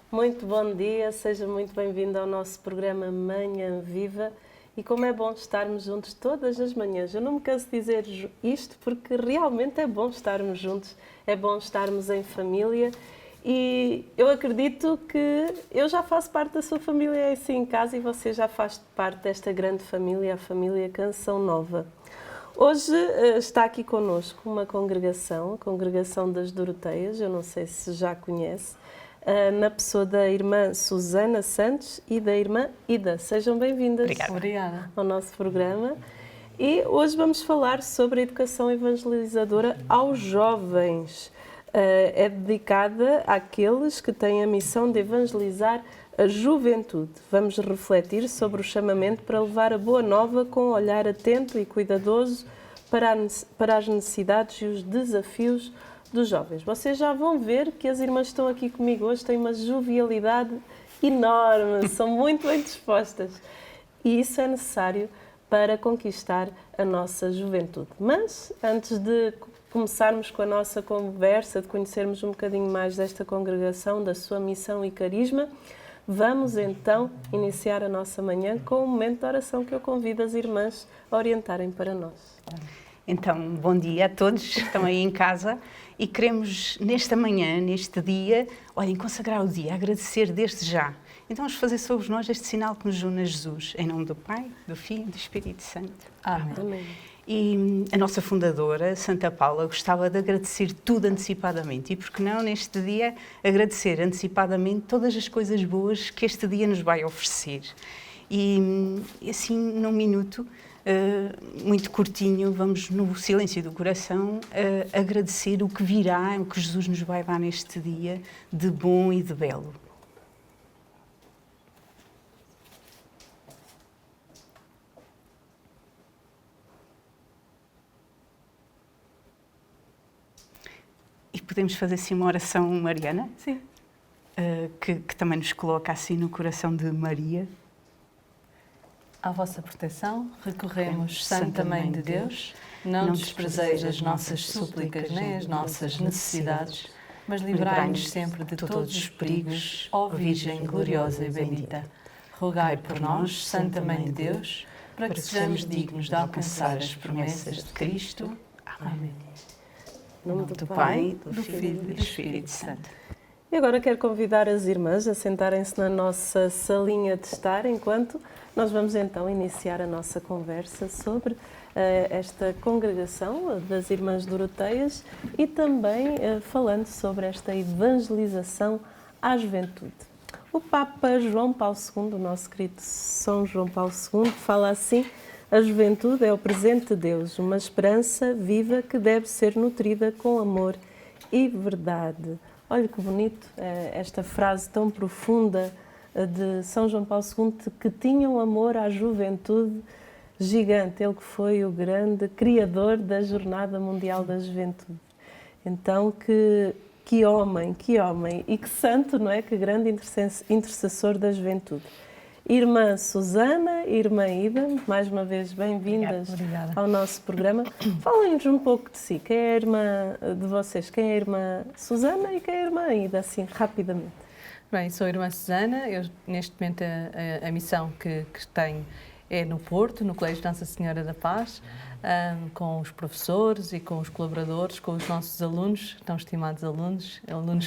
Muito bom dia, seja muito bem-vindo ao nosso programa Manhã Viva. E como é bom estarmos juntos todas as manhãs. Eu não me canso de dizer isto porque realmente é bom estarmos juntos, é bom estarmos em família. E eu acredito que eu já faço parte da sua família assim em casa e você já faz parte desta grande família, a família Canção Nova. Hoje está aqui connosco uma congregação, a Congregação das Doroteias, eu não sei se já conhece, na pessoa da irmã Susana Santos e da irmã Ida. Sejam bem-vindas ao nosso programa. E hoje vamos falar sobre a educação evangelizadora aos jovens. É dedicada àqueles que têm a missão de evangelizar a juventude. Vamos refletir sobre o chamamento para levar a boa nova com um olhar atento e cuidadoso para as necessidades e os desafios dos jovens. Vocês já vão ver que as irmãs que estão aqui comigo hoje têm uma jovialidade enorme, são muito bem dispostas. E isso é necessário para conquistar a nossa juventude. Mas, antes de começarmos com a nossa conversa, de conhecermos um bocadinho mais desta congregação, da sua missão e carisma, vamos então iniciar a nossa manhã com um momento de oração que eu convido as irmãs a orientarem para nós. Então, bom dia a todos que estão aí em casa e queremos nesta manhã, neste dia, consagrar o dia, agradecer desde já. Então vamos fazer sobre nós este sinal que nos une a Jesus, em nome do Pai, do Filho e do Espírito Santo. Amém. Amém. E a nossa fundadora, Santa Paula, gostava de agradecer tudo antecipadamente. E por que não, neste dia, agradecer antecipadamente todas as coisas boas que este dia nos vai oferecer. E assim, num minuto, muito curtinho, vamos no silêncio do coração agradecer o que virá, o que Jesus nos vai dar neste dia de bom e de belo. E podemos fazer assim uma oração mariana? Sim. Que também nos coloca assim no coração de Maria. À vossa proteção, recorremos, Santa Mãe de Deus, não desprezeis as nossas súplicas nem as nossas necessidades, mas livrai-nos sempre de todos os perigos, ó Virgem gloriosa e bendita. Rogai por nós, Santa Mãe de Deus, para que sejamos dignos de alcançar as promessas de Cristo. Amém. Em nome do Pai, do Filho e do Espírito Santo. E agora quero convidar as irmãs a sentarem-se na nossa salinha de estar, enquanto nós vamos então iniciar a nossa conversa sobre esta congregação das Irmãs Doroteias e também falando sobre esta evangelização à juventude. O Papa João Paulo II, o nosso querido São João Paulo II, fala assim: a juventude é o presente de Deus, uma esperança viva que deve ser nutrida com amor e verdade. Olha que bonito esta frase tão profunda de São João Paulo II, que tinha um amor à juventude gigante. Ele que foi o grande criador da Jornada Mundial da Juventude. Então, que homem, e que santo, não é? Que grande intercessor da juventude. Irmã Susana, irmã Ida, mais uma vez bem-vindas ao nosso programa. Falem-nos um pouco de si. Quem é a irmã de vocês? Quem é a irmã Susana e quem é a irmã Ida, assim, rapidamente? Bem, sou a irmã Susana. Eu, neste momento, a missão que tenho é no Porto, no Colégio Nossa Senhora da Paz, com os professores e com os colaboradores, com os nossos alunos, tão estimados alunos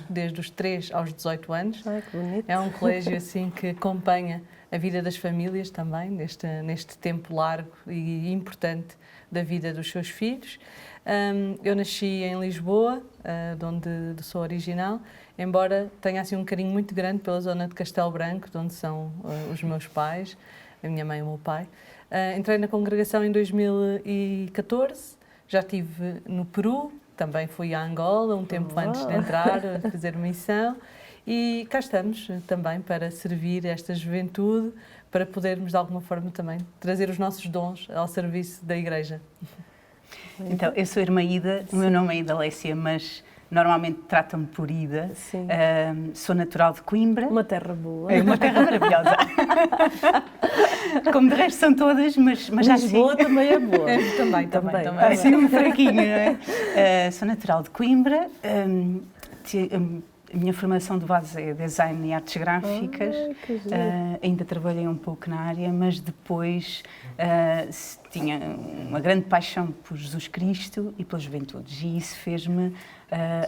desde os 3 aos 18 anos. Ai, que bonito. É um colégio assim que acompanha a vida das famílias também, neste tempo largo e importante da vida dos seus filhos. Eu nasci em Lisboa, de onde sou original, embora tenha assim um carinho muito grande pela zona de Castelo Branco, de onde são os meus pais, a minha mãe e o meu pai. Entrei na congregação em 2014, já estive no Peru, também fui a Angola um tempo antes de entrar, a fazer missão. E cá estamos também para servir esta juventude, para podermos de alguma forma também trazer os nossos dons ao serviço da Igreja. Então, eu sou a irmã Ida, o meu nome é Ida Lécia, mas normalmente tratam-me por Ida. Sou natural de Coimbra. Uma terra boa. É uma terra maravilhosa. Como de resto são todas, mas já Lisboa assim... também é boa. Também. Assim um fraquinho, não é? Sou natural de Coimbra. A minha formação de base é design e artes gráficas. Que giro. Ainda trabalhei um pouco na área, mas depois tinha uma grande paixão por Jesus Cristo e pelas juventudes. E isso fez-me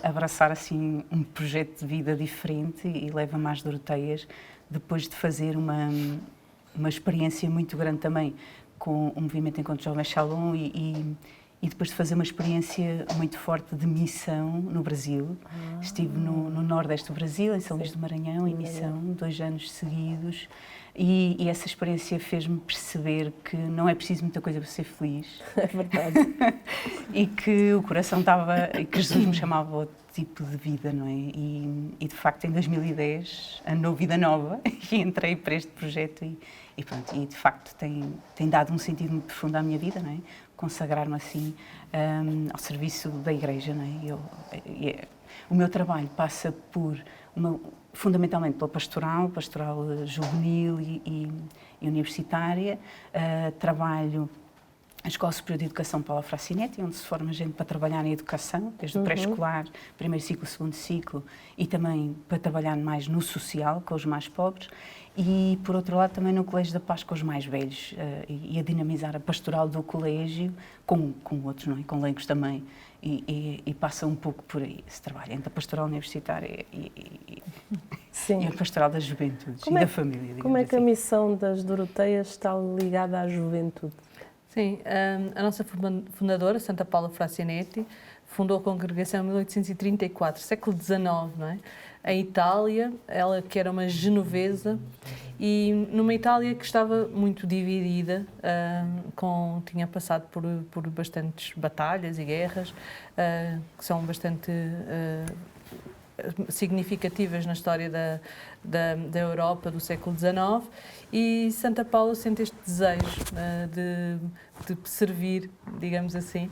abraçar assim um projeto de vida diferente e leva-me às Doroteias, depois de fazer uma experiência muito grande também com o movimento Encontro Jovem Shalom e depois de fazer uma experiência muito forte de missão no Brasil. Estive no nordeste do Brasil, em São Luís do Maranhão, em missão, 2 anos seguidos. E essa experiência fez-me perceber que não é preciso muita coisa para ser feliz. É verdade. E que o coração estava, e que Jesus me chamava a outro tipo de vida, não é? E de facto, em 2010, a vida nova, e entrei para este projeto e pronto, e de facto tem dado um sentido muito profundo à minha vida, não é? Consagrar-me assim ao serviço da Igreja, não é? O meu trabalho passa fundamentalmente pela pastoral juvenil e universitária. Trabalho na Escola Superior de Educação Paula Frassinetti, onde se forma gente para trabalhar em educação, desde o pré-escolar, primeiro ciclo, segundo ciclo, e também para trabalhar mais no social, com os mais pobres. E, por outro lado, também no Colégio da Paz com os mais velhos e a dinamizar a pastoral do colégio com outros, não é? Com leigos também. E passa um pouco por aí esse trabalho entre a pastoral universitária e a pastoral das juventudes e da família. Como é que a missão das Doroteias está ligada à juventude? Sim, a nossa fundadora, Santa Paula Frassinetti, fundou a congregação em 1834, século XIX, não é? Em Itália, ela que era uma genovesa, e numa Itália que estava muito dividida, tinha passado por bastantes batalhas e guerras, que são bastante significativas na história da Europa do século XIX, e Santa Paula sente este desejo de servir, digamos assim,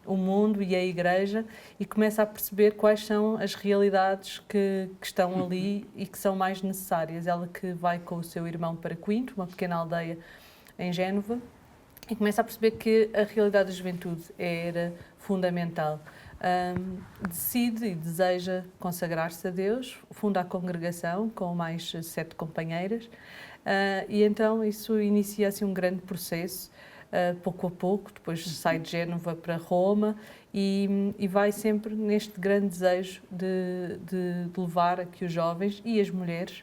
o mundo e a Igreja, e começa a perceber quais são as realidades que estão ali e que são mais necessárias. Ela que vai com o seu irmão para Coimbra, uma pequena aldeia em Génova, e começa a perceber que a realidade da juventude era fundamental. Decide e deseja consagrar-se a Deus, funda a congregação com mais 7 companheiras, e então isso inicia assim um grande processo, pouco a pouco. Depois sai de Génova para Roma e vai sempre neste grande desejo de levar a que os jovens e as mulheres,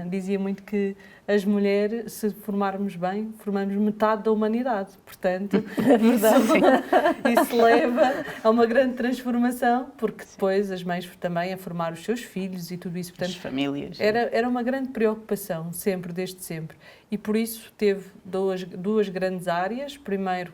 dizia muito que as mulheres, se formarmos bem, formamos metade da humanidade. Portanto, isso leva a uma grande transformação, porque depois as mães também a formar os seus filhos e tudo isso. Portanto, as famílias. Era uma grande preocupação, sempre, desde sempre. E por isso teve duas grandes áreas, primeiro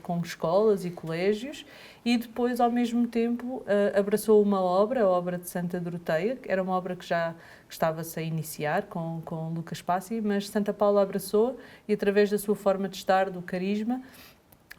com escolas e colégios, e depois, ao mesmo tempo, abraçou uma obra, a obra de Santa Doroteia, que era uma obra que já estava-se a iniciar com Lucas Passi, mas Santa Paula abraçou e, através da sua forma de estar, do carisma,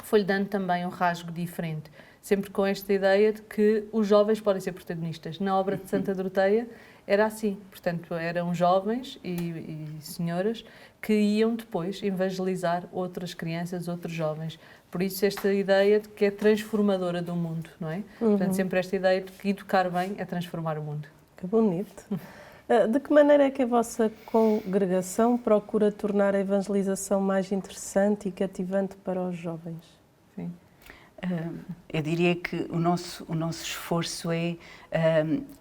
foi-lhe dando também um rasgo diferente. Sempre com esta ideia de que os jovens podem ser protagonistas. Na obra de Santa Doroteia era assim, portanto, eram jovens e senhoras que iam depois evangelizar outras crianças, outros jovens. Por isso esta ideia de que é transformadora do mundo, não é? Portanto, sempre esta ideia de que educar bem é transformar o mundo. Que bonito. De que maneira é que a vossa congregação procura tornar a evangelização mais interessante e cativante para os jovens? Sim. Eu diria que o nosso esforço é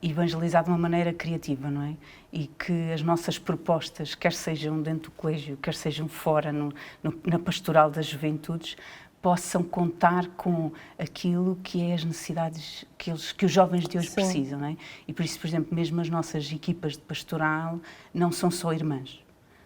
evangelizar de uma maneira criativa, não é? E que as nossas propostas, quer sejam dentro do colégio, quer sejam fora, na pastoral das juventudes, possam contar com aquilo que é as necessidades que os jovens de hoje precisam, não é? E por isso, por exemplo, mesmo as nossas equipas de pastoral não são só irmãs,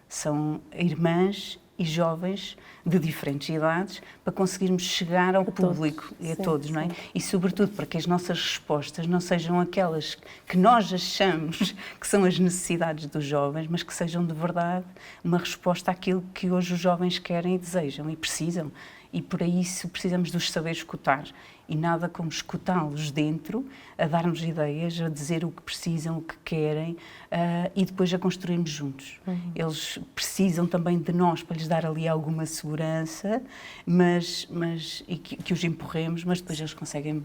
são irmãs e jovens de diferentes idades, para conseguirmos chegar ao público e a todos, não é? E sobretudo para que as nossas respostas não sejam aquelas que nós achamos que são as necessidades dos jovens, mas que sejam de verdade uma resposta àquilo que hoje os jovens querem e desejam e precisam. E por isso precisamos de os saber escutar. E nada como escutá-los dentro, a dar-nos ideias, a dizer o que precisam, o que querem, e depois a construirmos juntos. Eles precisam também de nós para lhes dar ali alguma segurança, e que os empurremos, mas depois eles conseguem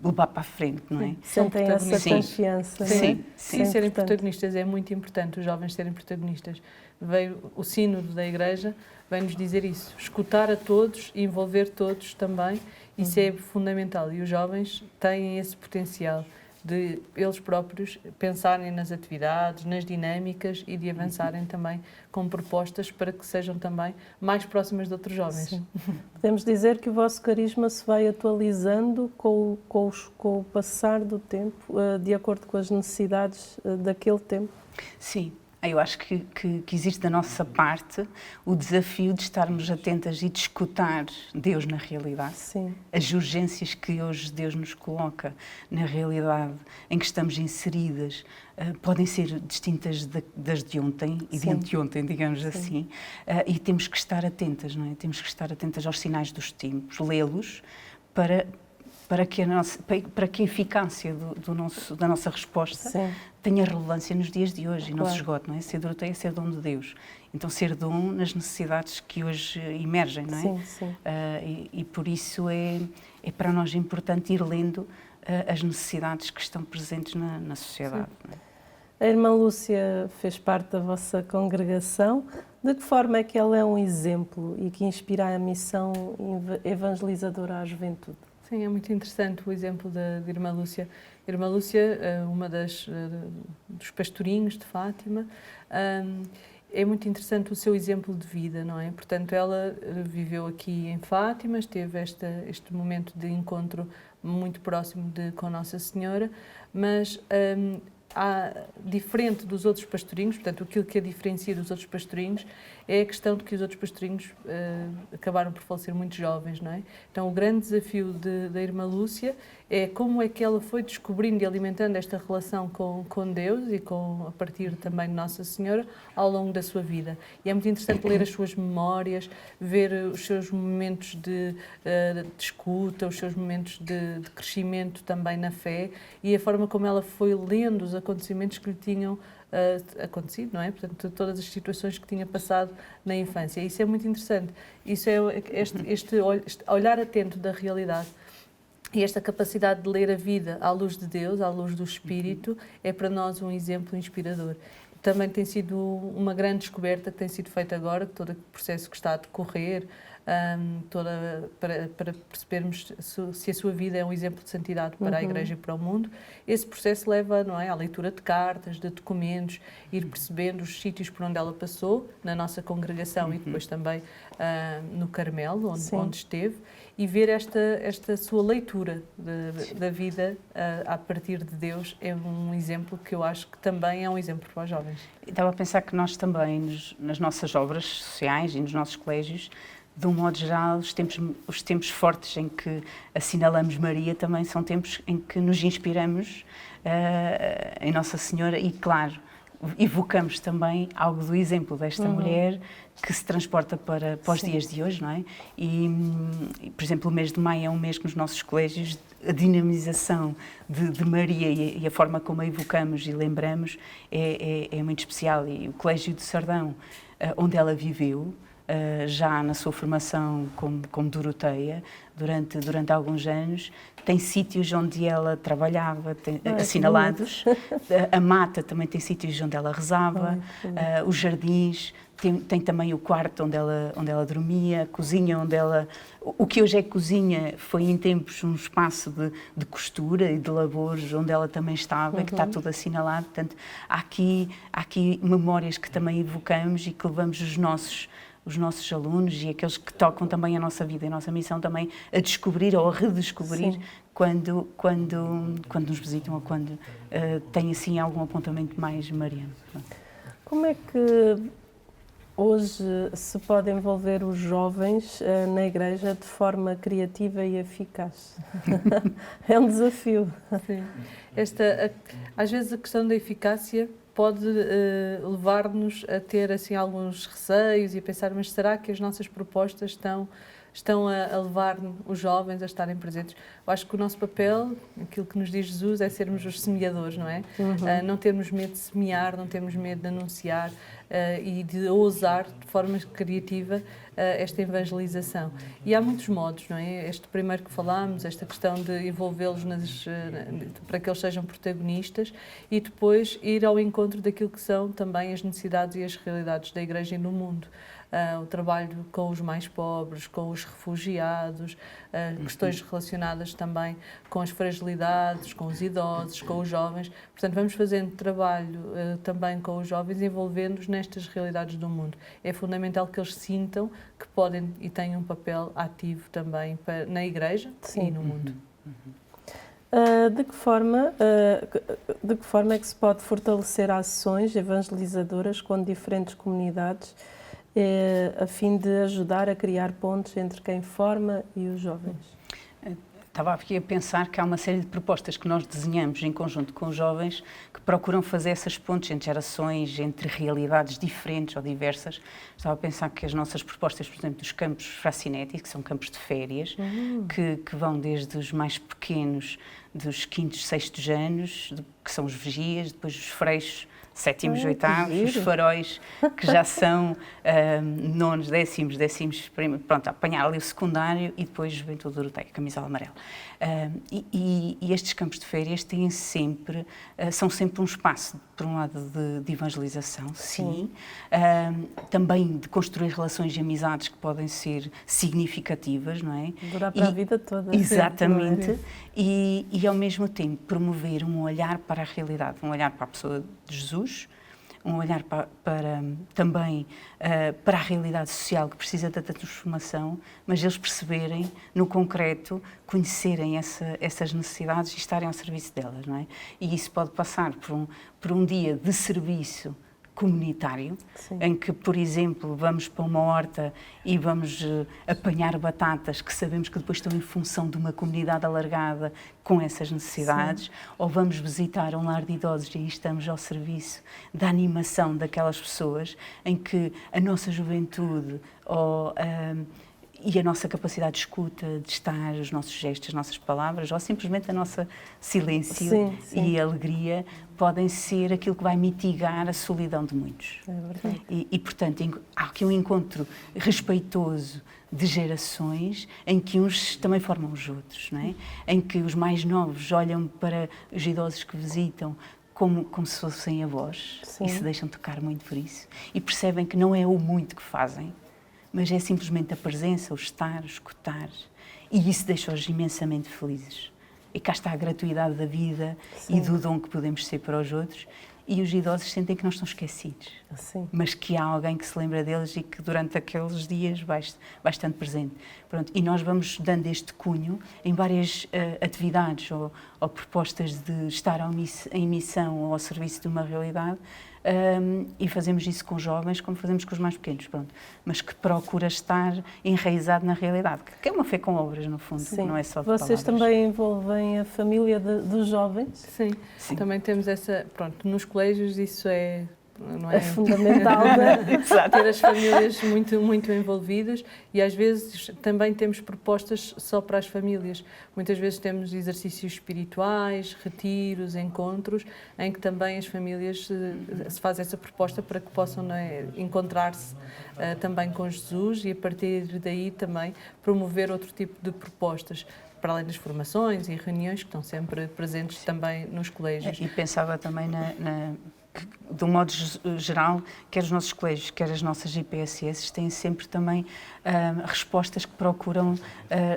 levar para a frente, não é? Sentem essa Sim. confiança. Sim, não é? Sim, serem importante. protagonistas é muito importante, os jovens serem protagonistas. Veio o sínodo da Igreja, vem-nos dizer isso, escutar a todos e envolver todos também, isso é fundamental. E os jovens têm esse potencial de eles próprios pensarem nas atividades, nas dinâmicas e de avançarem também com propostas para que sejam também mais próximas de outros jovens. Sim. Podemos dizer que o vosso carisma se vai atualizando com o passar do tempo, de acordo com as necessidades daquele tempo? Sim. Eu acho que existe da nossa parte o desafio de estarmos atentas e de escutar Deus na realidade. Sim. As urgências que hoje Deus nos coloca na realidade em que estamos inseridas podem ser distintas das de ontem e de anteontem, digamos assim, e temos que estar atentas, não é? Temos que estar atentas aos sinais dos tempos, lê-los para que a eficácia da nossa resposta tenha relevância nos dias de hoje e não se esgote, não é? Ser Doroteia é ser dom de Deus. Então, ser dom nas necessidades que hoje emergem, não é? Sim, sim. E por isso é para nós importante ir lendo as necessidades que estão presentes na sociedade. Não é? A irmã Lúcia fez parte da vossa congregação. De que forma é que ela é um exemplo e que inspira a missão evangelizadora à juventude? Sim, é muito interessante o exemplo da Irmã Lúcia. A Irmã Lúcia, uma dos pastorinhos de Fátima, é muito interessante o seu exemplo de vida, não é? Portanto, ela viveu aqui em Fátima, teve este momento de encontro muito próximo com Nossa Senhora, mas diferente dos outros pastorinhos, portanto, aquilo que a diferencia dos outros pastorinhos é a questão de que os outros pastorinhos acabaram por falecer muito jovens, não é? Então, o grande desafio da Irmã Lúcia é como é que ela foi descobrindo e alimentando esta relação com Deus e a partir também de Nossa Senhora ao longo da sua vida. E é muito interessante ler as suas memórias, ver os seus momentos de escuta, os seus momentos de crescimento também na fé e a forma como ela foi lendo os acontecimentos que lhe tinham acontecido, não é? Portanto, todas as situações que tinha passado na infância. Isso é muito interessante. Isso é este olhar atento da realidade. E esta capacidade de ler a vida à luz de Deus, à luz do Espírito, é para nós um exemplo inspirador. Também tem sido uma grande descoberta que tem sido feita agora, todo o processo que está a decorrer, para percebermos se a sua vida é um exemplo de santidade para a Igreja e para o mundo. Esse processo leva, não é, à leitura de cartas, de documentos, ir percebendo os sítios por onde ela passou, na nossa congregação e depois também no Carmelo, onde esteve, e ver esta sua leitura da vida a partir de Deus é um exemplo que eu acho que também é um exemplo para os jovens. Estava a pensar que nós também, nas nossas obras sociais e nos nossos colégios, de um modo geral, os tempos fortes em que assinalamos Maria também são tempos em que nos inspiramos em Nossa Senhora e, claro, evocamos também algo do exemplo desta mulher que se transporta para os dias de hoje, não é? E, por exemplo, o mês de maio é um mês que nos nossos colégios a dinamização de Maria e a forma como a evocamos e lembramos é muito especial. E o Colégio de Sardão, onde ela viveu, já na sua formação como Doroteia, durante alguns anos, tem sítios onde ela trabalhava, assinalados. A mata também tem sítios onde ela rezava, os jardins, tem também o quarto onde ela dormia, a cozinha onde ela... O que hoje é cozinha foi em tempos um espaço de costura e de labores onde ela também estava, que está tudo assinalado. Portanto, há aqui memórias que também evocamos e que levamos os nossos alunos e aqueles que tocam também a nossa vida e a nossa missão também a descobrir ou a redescobrir quando nos visitam ou quando têm assim algum apontamento mais mariano. Como é que hoje se pode envolver os jovens na Igreja de forma criativa e eficaz? É um desafio. Sim. Às vezes a questão da eficácia pode levar-nos a ter assim alguns receios e a pensar, mas será que as nossas propostas estão estão a levar os jovens a estarem presentes. Eu acho que o nosso papel, aquilo que nos diz Jesus, é sermos os semeadores, não é? Não termos medo de semear, não termos medo de anunciar e de ousar de forma criativa esta evangelização. E há muitos modos, não é? Este primeiro que falámos, esta questão de envolvê-los para que eles sejam protagonistas e depois ir ao encontro daquilo que são também as necessidades e as realidades da Igreja e no mundo. O trabalho com os mais pobres, com os refugiados, questões relacionadas também com as fragilidades, com os idosos, com os jovens. Portanto, vamos fazendo trabalho também com os jovens, envolvendo-os nestas realidades do mundo. É fundamental que eles sintam que podem e têm um papel ativo também na Igreja e no mundo. De que forma é que se pode fortalecer ações evangelizadoras com diferentes comunidades a fim de ajudar a criar pontes entre quem forma e os jovens? Estava aqui a pensar que há uma série de propostas que nós desenhamos em conjunto com os jovens que procuram fazer essas pontes entre gerações, entre realidades diferentes ou diversas. Estava a pensar que as nossas propostas, por exemplo, dos campos Fracinetti, que são campos de férias, que vão desde os mais pequenos, dos 5º, 6º anos, que são os vigias, depois os freixos, 7º, 8º, os faróis, que já são 9º, 10º, pronto, a apanhar ali o secundário e depois Juventude Euroteia, camisola amarela. E estes campos de férias têm sempre, são sempre um espaço, por um lado, de evangelização, sim. Também de construir relações de amizades que podem ser significativas, não é? Durar para a vida toda. Exatamente. Sempre, e ao mesmo tempo promover um olhar para a realidade, um olhar para a pessoa de Jesus, um olhar também para a realidade social que precisa da transformação, mas eles perceberem no concreto, conhecerem essas necessidades e estarem ao serviço delas, não é? E isso pode passar por um dia de serviço comunitário, sim, em que, por exemplo, vamos para uma horta e vamos apanhar batatas que sabemos que depois estão em função de uma comunidade alargada com essas necessidades, sim, ou vamos visitar um lar de idosos e aí estamos ao serviço da animação daquelas pessoas, em que a nossa juventude e a nossa capacidade de escuta, de estar, os nossos gestos, as nossas palavras, ou simplesmente a nossa silêncio, sim, sim, e alegria, podem ser aquilo que vai mitigar a solidão de muitos. É verdade. E portanto, há aqui um encontro respeitoso de gerações em que uns também formam os outros, não é? Em que os mais novos olham para os idosos que visitam como se fossem avós, sim, e se deixam tocar muito por isso, e percebem que não é o muito que fazem, mas é simplesmente a presença, o estar, o escutar, e isso deixa-os imensamente felizes. E cá está a gratuidade da vida, sim, e do dom que podemos ser para os outros, e os idosos sentem que não estão esquecidos, sim, mas que há alguém que se lembra deles e que durante aqueles dias vai estando presente. Pronto, e nós vamos dando este cunho em várias atividades ou propostas de estar em missão ou ao serviço de uma realidade, e fazemos isso com os jovens como fazemos com os mais pequenos, pronto, mas que procura estar enraizado na realidade, que é uma fé com obras, no fundo, sim, não é só de Vocês palavras. também envolvem a família dos jovens? Sim, sim, também temos essa, pronto, nos colégios isso não é fundamental, ter as famílias muito envolvidas, e às vezes também temos propostas só para as famílias. Muitas vezes temos exercícios espirituais, retiros, encontros, em que também as famílias se faz essa proposta para que possam, não é, encontrar-se também com Jesus e a partir daí também promover outro tipo de propostas, para além das formações e reuniões que estão sempre presentes, sim, também nos colégios. E pensava também de um modo geral, quer os nossos colégios, quer as nossas IPSS, têm sempre também respostas que procuram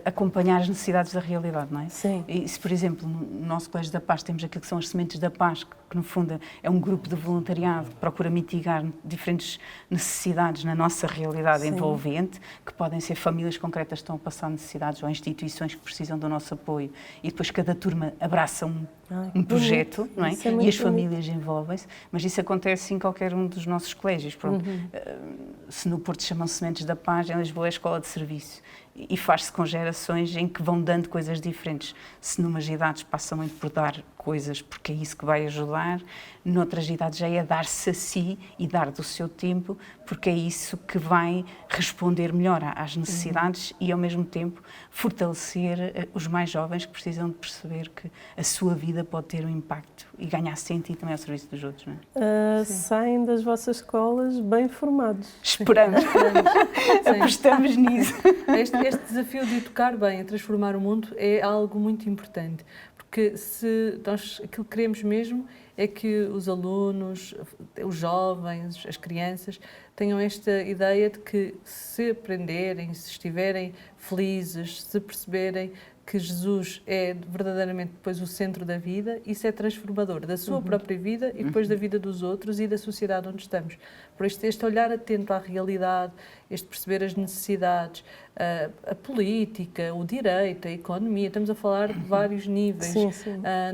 acompanhar as necessidades da realidade, não é? Sim. E se, por exemplo, no nosso Colégio da Paz temos aquilo que são as Sementes da Paz, que no fundo é um grupo de voluntariado que procura mitigar diferentes necessidades na nossa realidade, sim, envolvente, que podem ser famílias concretas que estão a passar necessidades ou instituições que precisam do nosso apoio, e depois cada turma abraça um projeto, não é? E as famílias envolvem-se, mas isso acontece em qualquer um dos nossos colégios. Pronto. Se no Porto chamam Sementes da Paz, em Lisboa é Escola de Serviço. e faz-se com gerações em que vão dando coisas diferentes. Se numas idades passa muito por dar coisas porque é isso que vai ajudar, noutras idades já é dar-se a si e dar do seu tempo porque é isso que vai responder melhor às necessidades e ao mesmo tempo fortalecer os mais jovens que precisam de perceber que a sua vida pode ter um impacto e ganhar sentido também ao serviço dos outros. Não é? Saem das vossas escolas bem formados. Esperamos. Apostamos nisso. Este desafio de educar bem, a transformar o mundo, é algo muito importante, porque se nós aquilo que queremos mesmo é que os alunos, os jovens, as crianças tenham esta ideia de que se aprenderem, se estiverem felizes, se perceberem que Jesus é verdadeiramente depois o centro da vida, isso é transformador da sua própria vida e depois da vida dos outros e da sociedade onde estamos. Por isso, este olhar atento à realidade, este perceber as necessidades, a política, o direito, a economia, estamos a falar de vários níveis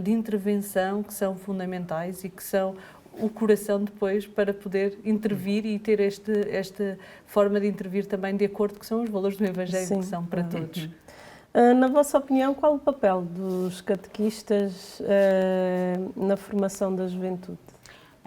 de intervenção que são fundamentais e que são o coração depois para poder intervir e ter esta forma de intervir também de acordo com que são os valores do Evangelho que são para todos. Na vossa opinião, qual o papel dos catequistas na formação da juventude?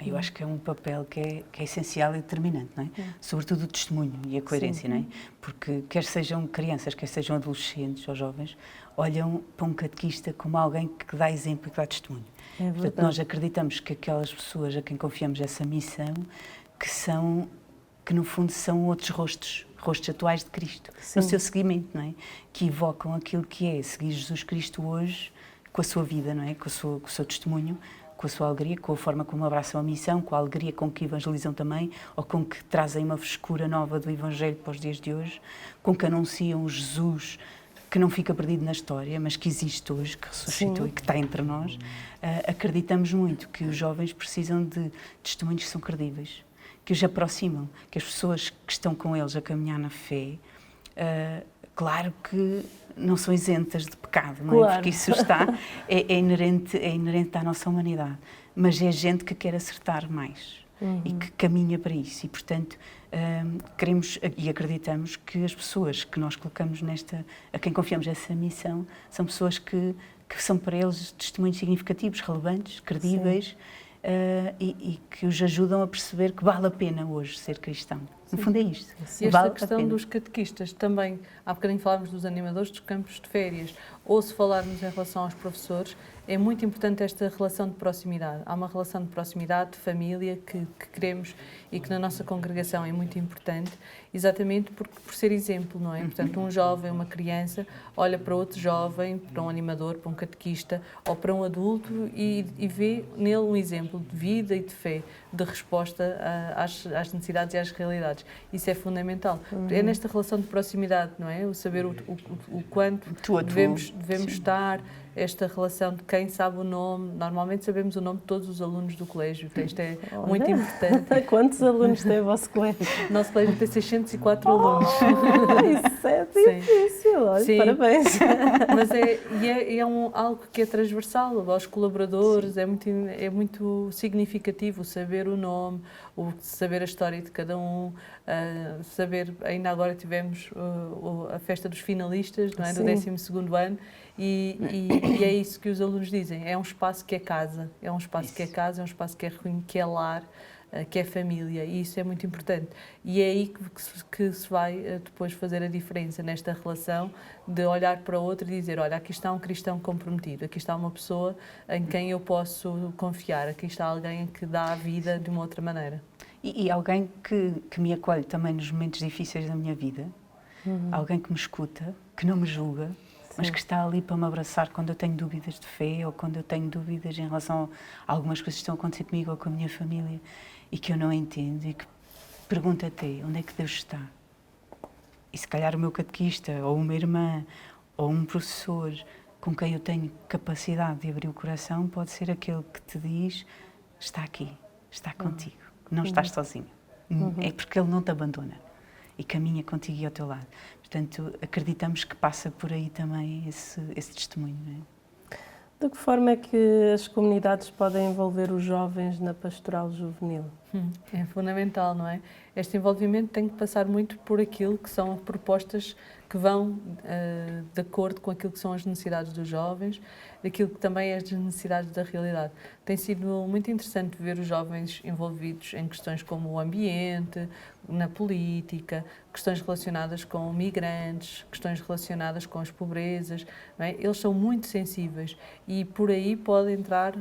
Eu acho que é um papel que é essencial e determinante, não é? Sobretudo o testemunho e a coerência, não é? Porque quer sejam crianças, quer sejam adolescentes ou jovens, olham para um catequista como alguém que dá exemplo e que dá testemunho. Portanto, nós acreditamos que aquelas pessoas a quem confiamos essa missão, que no fundo são outros rostos atuais de Cristo, no seu seguimento, não é? Que evocam aquilo que é seguir Jesus Cristo hoje, com a sua vida, não é? Com o seu testemunho, com a sua alegria, com a forma como abraçam a missão, com a alegria com que evangelizam também, ou com que trazem uma frescura nova do Evangelho para os dias de hoje, com que anunciam o Jesus que não fica perdido na história, mas que existe hoje, que ressuscitou e que está entre nós. Acreditamos muito que os jovens precisam de testemunhos que são credíveis, que os aproximam, que as pessoas que estão com eles a caminhar na fé, claro que não são isentas de pecado, não é? Claro. Porque isso é inerente à nossa humanidade, mas é gente que quer acertar mais e que caminha para isso e, portanto, queremos e acreditamos que as pessoas que nós colocamos a quem confiamos essa missão, são pessoas que são para eles testemunhos significativos, relevantes, credíveis, e que os ajudam a perceber que vale a pena hoje ser cristão. No fundo é isto. E esta questão dos catequistas também, há bocadinho falámos dos animadores dos campos de férias, ou se falarmos em relação aos professores, é muito importante esta relação de proximidade. Há uma relação de proximidade, de família, que queremos e que na nossa congregação é muito importante, exatamente por ser exemplo, não é? Portanto, um jovem, uma criança, olha para outro jovem, para um animador, para um catequista ou para um adulto e vê nele um exemplo de vida e de fé, de resposta às necessidades e às realidades. Isso é fundamental. É nesta relação de proximidade, não é? O saber o quanto devemos estar, esta relação de quem sabe o nome. Normalmente sabemos o nome de todos os alunos do colégio. Isto é muito importante. Quantos alunos tem o vosso colégio? O nosso colégio tem 604 alunos. Isso é difícil, olha, parabéns. Mas é algo que é transversal aos colaboradores, é muito significativo saber o nome, saber a história de cada um, saber, ainda agora tivemos a festa dos finalistas, não é? Do 12º ano, e é isso que os alunos dizem, é um espaço que é casa, é um espaço que é casa, é um espaço que é ruim, que é lar, que é família, e isso é muito importante. E é aí que se vai depois fazer a diferença, nesta relação de olhar para o outro e dizer, olha, aqui está um cristão comprometido, aqui está uma pessoa em quem eu posso confiar, aqui está alguém que dá a vida de uma outra maneira. E alguém que me acolhe também nos momentos difíceis da minha vida, alguém que me escuta, que não me julga, mas que está ali para me abraçar quando eu tenho dúvidas de fé ou quando eu tenho dúvidas em relação a algumas coisas que estão a acontecer comigo ou com a minha família e que eu não entendo e que pergunta até onde é que Deus está. E se calhar o meu catequista ou uma irmã ou um professor com quem eu tenho capacidade de abrir o coração pode ser aquele que te diz, está aqui, está contigo, não estás sozinho. É porque Ele não te abandona e caminha contigo e ao teu lado. Portanto, acreditamos que passa por aí também esse testemunho. Não é? De que forma é que as comunidades podem envolver os jovens na pastoral juvenil? É fundamental, não é? Este envolvimento tem que passar muito por aquilo que são propostas que vão de acordo com aquilo que são as necessidades dos jovens, daquilo que também é as necessidades da realidade. Tem sido muito interessante ver os jovens envolvidos em questões como o ambiente, na política, questões relacionadas com migrantes, questões relacionadas com as pobrezas, não é? Eles são muito sensíveis e por aí podem entrar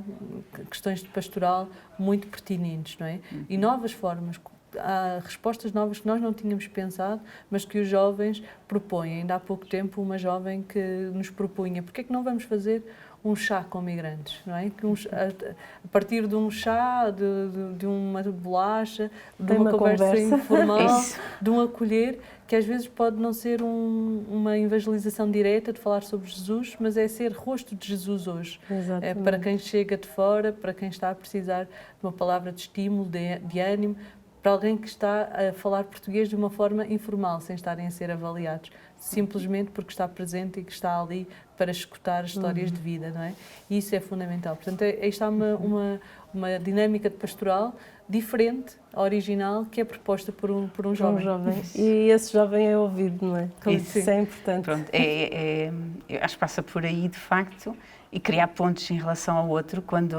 questões de pastoral muito pertinentes, não é? E novas formas, há respostas novas que nós não tínhamos pensado, mas que os jovens propõem. Ainda há pouco tempo, uma jovem que nos propunha: porque é que não vamos fazer um chá com migrantes, não é? Que a partir de um chá, de uma bolacha, de uma conversa informal, de um acolher, que às vezes pode não ser uma evangelização direta de falar sobre Jesus, mas é ser rosto de Jesus hoje. É para quem chega de fora, para quem está a precisar de uma palavra de estímulo, de ânimo, para alguém que está a falar português de uma forma informal, sem estarem a ser avaliados, simplesmente porque está presente e que está ali para escutar histórias de vida, não é? E isso é fundamental. Portanto, aí está uma dinâmica de pastoral diferente, original, que é proposta por um jovem. E esse jovem é ouvido, não é? Isso é importante. Pronto, eu acho que passa por aí, de facto, e criar pontos em relação ao outro, quando,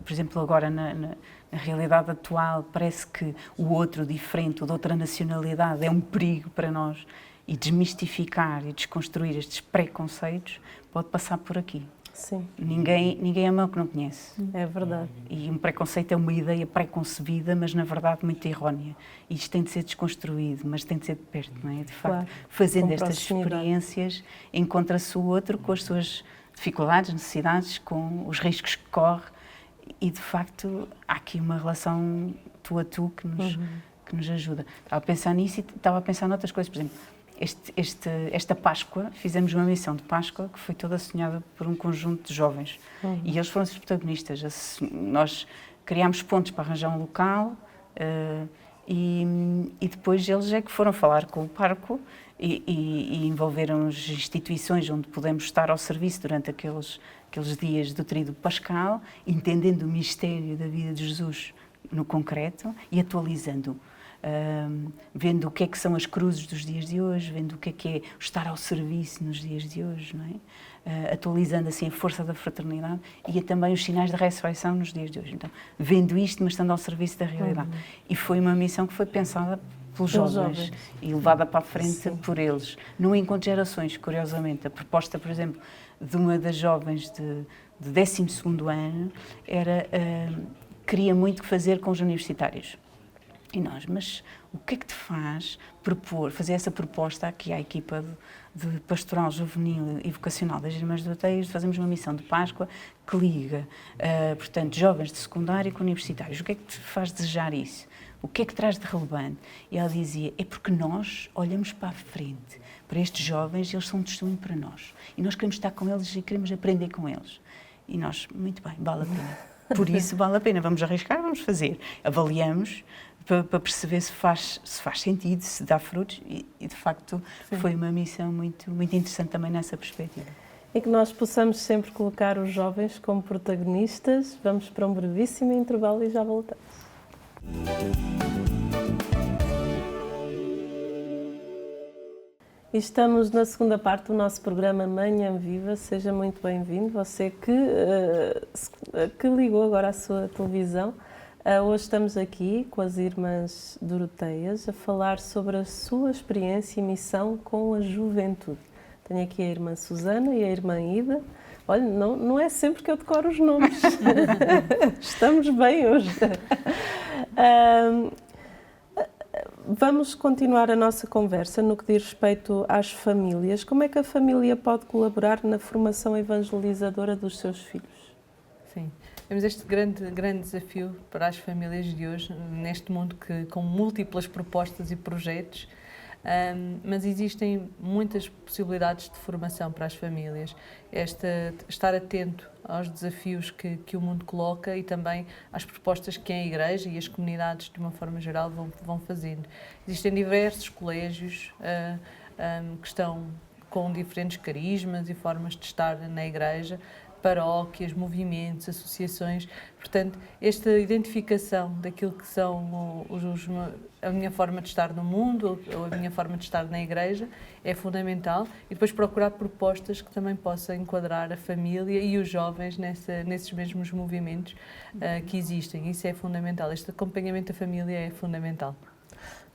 por exemplo, agora na realidade atual, parece que o outro diferente, o de outra nacionalidade, é um perigo para nós, e desmistificar e desconstruir estes preconceitos pode passar por aqui. Sim. Ninguém ama o que não conhece. É verdade. E um preconceito é uma ideia preconcebida, mas na verdade muito errónea. E isto tem de ser desconstruído, mas tem de ser de perto, não é? De facto, claro. Fazendo estas experiências, encontra-se o outro com as suas dificuldades, necessidades, com os riscos que corre, e de facto há aqui uma relação tu a tu que nos ajuda. Estava a pensar nisso e estava a pensar noutras coisas, por exemplo, esta Páscoa, fizemos uma missão de Páscoa que foi toda sonhada por um conjunto de jovens e eles foram os protagonistas. Nós criámos pontos para arranjar um local e depois eles é que foram falar com o parco e envolveram as instituições onde pudemos estar ao serviço durante aqueles dias do tríduo pascal, entendendo o mistério da vida de Jesus no concreto e atualizando. Vendo o que é que são as cruzes dos dias de hoje, vendo o que é estar ao serviço nos dias de hoje, não é? Atualizando assim a força da fraternidade e também os sinais da ressurreição nos dias de hoje. Então, vendo isto, mas estando ao serviço da realidade. E foi uma missão que foi pensada pelos jovens e levada para a frente por eles. No Encontro de Gerações, curiosamente, a proposta, por exemplo, de uma das jovens de 12º ano queria muito fazer com os universitários. E nós, mas o que é que te faz fazer essa proposta aqui à equipa de pastoral juvenil e vocacional das Irmãs do Oteiros, de fazermos uma missão de Páscoa que liga, portanto, jovens de secundário com universitários. O que é que te faz desejar isso? O que é que traz de relevante? E ela dizia, é porque nós olhamos para a frente, para estes jovens, eles são um testemunho para nós. E nós queremos estar com eles e queremos aprender com eles. E nós, muito bem, vale a pena. Por isso, vale a pena. Vamos arriscar, vamos fazer. Avaliamos para perceber se faz sentido, se dá frutos. E de facto, foi uma missão muito, muito interessante também nessa perspectiva. E que nós possamos sempre colocar os jovens como protagonistas. Vamos para um brevíssimo intervalo e já voltamos. E estamos na segunda parte do nosso programa Manhã Viva. Seja muito bem-vindo, você que ligou agora à sua televisão. Hoje estamos aqui com as Irmãs Doroteias a falar sobre a sua experiência e missão com a juventude. Tenho aqui a Irmã Susana e a Irmã Ida. Olha, não é sempre que eu decoro os nomes. Estamos bem hoje. Vamos continuar a nossa conversa no que diz respeito às famílias. Como é que a família pode colaborar na formação evangelizadora dos seus filhos? Sim, temos este grande desafio para as famílias de hoje, neste mundo com múltiplas propostas e projetos, mas existem muitas possibilidades de formação para as famílias. Estar atento aos desafios que o mundo coloca e também às propostas que a Igreja e as comunidades, de uma forma geral, vão fazendo. Existem diversos colégios que estão com diferentes carismas e formas de estar na Igreja, paróquias, movimentos, associações. Portanto, esta identificação daquilo que são a minha forma de estar no mundo ou a minha forma de estar na Igreja é fundamental, e depois procurar propostas que também possam enquadrar a família e os jovens nesses mesmos movimentos que existem. Isso é fundamental. Este acompanhamento da família é fundamental.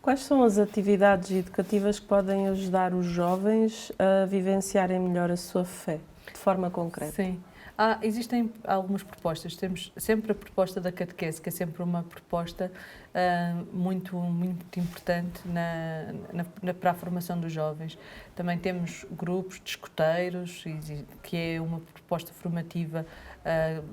Quais são as atividades educativas que podem ajudar os jovens a vivenciarem melhor a sua fé, de forma concreta? Sim. Existem algumas propostas. Temos sempre a proposta da catequese, que é sempre uma proposta muito importante para a formação dos jovens. Também temos grupos de escoteiros, que é uma proposta formativa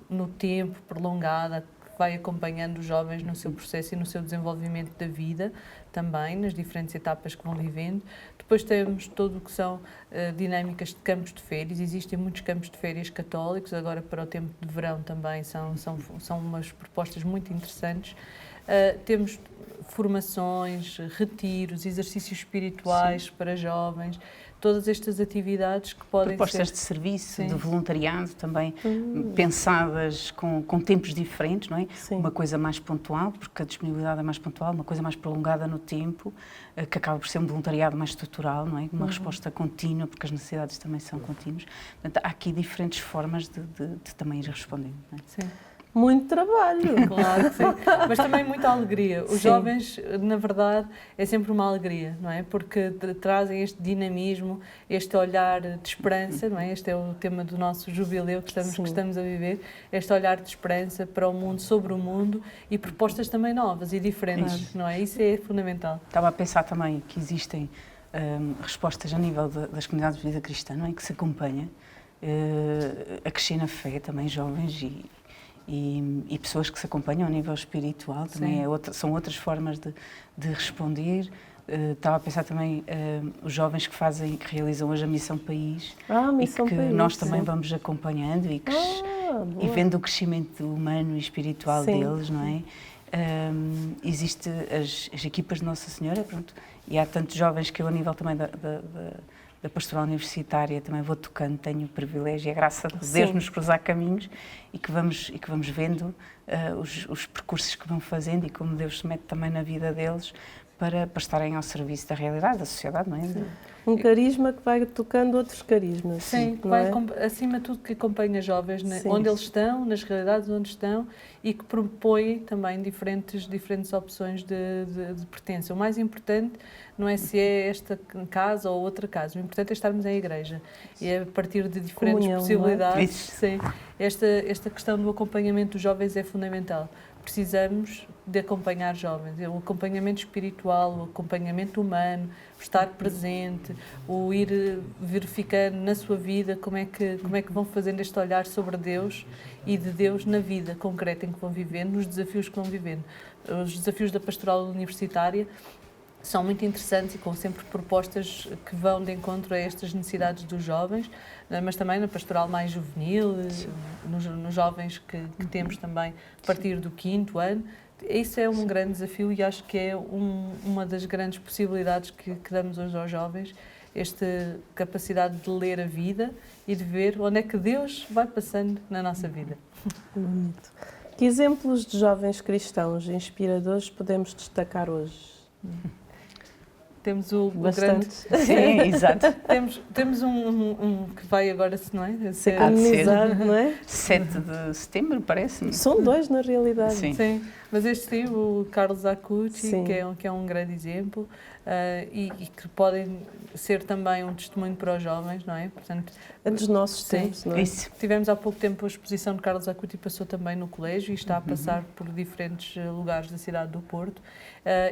no tempo, prolongada, que vai acompanhando os jovens no seu processo e no seu desenvolvimento da vida, também nas diferentes etapas que vão vivendo. Depois temos tudo o que são dinâmicas de campos de férias. Existem muitos campos de férias católicos, agora para o tempo de verão também são umas propostas muito interessantes. Temos formações, retiros, exercícios espirituais para jovens, todas estas atividades que podem propostas ser... de serviço, Sim. de voluntariado também, pensadas com tempos diferentes, não é? Sim. Uma coisa mais pontual, porque a disponibilidade é mais pontual, uma coisa mais prolongada no tempo, que acaba por ser um voluntariado mais estrutural, não é? Uma resposta contínua, porque as necessidades também são contínuas. Portanto, há aqui diferentes formas de também ir respondendo, não é? Sim. Muito trabalho. Claro que sim, mas também muita alegria. Os Sim. jovens, na verdade, é sempre uma alegria, não é? Porque trazem este dinamismo, este olhar de esperança, não é? Este é o tema do nosso jubileu que estamos a viver, este olhar de esperança para o mundo, sobre o mundo, e propostas também novas e diferentes, não é? Isso é fundamental. Estava a pensar também que existem respostas a nível das comunidades de vida cristã, não é? Que se acompanha a crescer na fé, também jovens e pessoas que se acompanham a nível espiritual, também são outras formas de responder. Estava a pensar também os jovens que realizam hoje a Missão País, Missão e que País, nós também sim. vamos acompanhando e vendo o crescimento humano e espiritual Sim. deles, não é? Existem as equipas de Nossa Senhora, pronto, e há tantos jovens que eu, a nível também da pastoral universitária, também vou tocando, tenho o privilégio e a graça de Deus nos cruzar caminhos e que vamos vendo os percursos que vão fazendo e como Deus se mete também na vida deles para estarem ao serviço da realidade, da sociedade, não é? Um carisma que vai tocando outros carismas. Sim, que não vai, é? acima de tudo, que acompanha jovens Sim. onde eles estão, nas realidades onde estão, e que propõe também diferentes opções de pertença. O mais importante não é se é esta casa ou outra casa, o importante é estarmos em igreja. E é a partir de diferentes Comunhão, possibilidades. não é? Sim, esta questão do acompanhamento dos jovens é fundamental. Precisamos de acompanhar jovens, o acompanhamento espiritual, o acompanhamento humano, o estar presente, o ir verificando na sua vida como é que vão fazendo este olhar sobre Deus e de Deus na vida concreta em que vão vivendo, nos desafios que vão vivendo. Os desafios da pastoral universitária são muito interessantes e com sempre propostas que vão de encontro a estas necessidades dos jovens, mas também na pastoral mais juvenil, nos jovens que temos também a partir do 5º ano. Isso é um grande desafio e acho que é uma das grandes possibilidades que damos hoje aos jovens, esta capacidade de ler a vida e de ver onde é que Deus vai passando na nossa vida. Bonito. Que exemplos de jovens cristãos inspiradores podemos destacar hoje? Temos o Bastante. grande... Sim, exato. Temos um que vai agora, não é? Ser canonizado, não é? 7 de setembro, parece-me. São 2, na realidade. Sim. Sim, mas este sim, o Carlos Acucci, Sim. que é um grande exemplo e que podem ser também um testemunho para os jovens, não é? Portanto, É dos nossos sim. tempos, não é? Isso. Tivemos há pouco tempo a exposição de Carlos Acucci, passou também no colégio e está a passar por diferentes lugares da cidade do Porto,